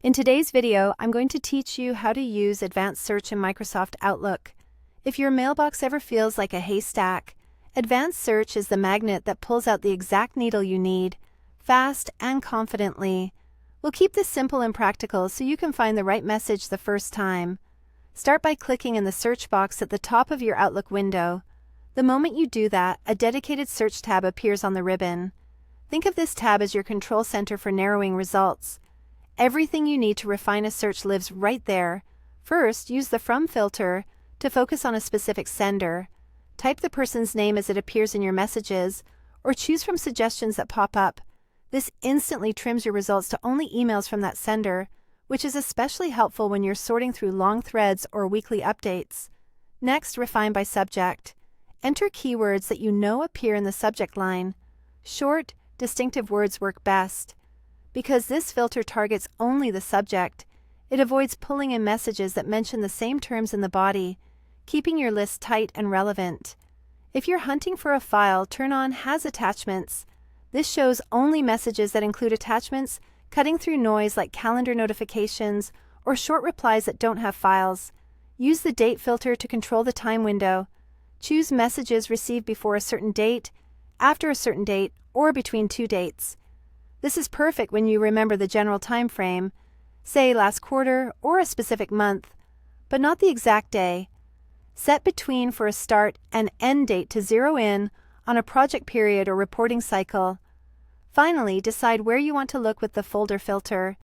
In today's video, I'm going to teach you how to use Advanced Search in Microsoft Outlook. If your mailbox ever feels like a haystack, Advanced Search is the magnet that pulls out the exact needle you need, fast and confidently. We'll keep this simple and practical so you can find the right message the first time. Start by clicking in the search box at the top of your Outlook window. The moment you do that, a dedicated search tab appears on the ribbon. Think of this tab as your control center for narrowing results. Everything you need to refine a search lives right there. First, use the From filter to focus on a specific sender. Type the person's name as it appears in your messages, or choose from suggestions that pop up. This instantly trims your results to only emails from that sender, which is especially helpful when you're sorting through long threads or weekly updates. Next, refine by subject. Enter keywords that you know appear in the subject line. Short, distinctive words work best. Because this filter targets only the subject, it avoids pulling in messages that mention the same terms in the body, keeping your list tight and relevant. If you're hunting for a file, turn on Has Attachments. This shows only messages that include attachments, cutting through noise like calendar notifications or short replies that don't have files. Use the Date filter to control the time window. Choose messages received before a certain date, after a certain date, or between two dates. This is perfect when you remember the general time frame, say last quarter or a specific month, but not the exact day. Set between for a start and end date to zero in on a project period or reporting cycle. Finally, decide where you want to look with the folder filter.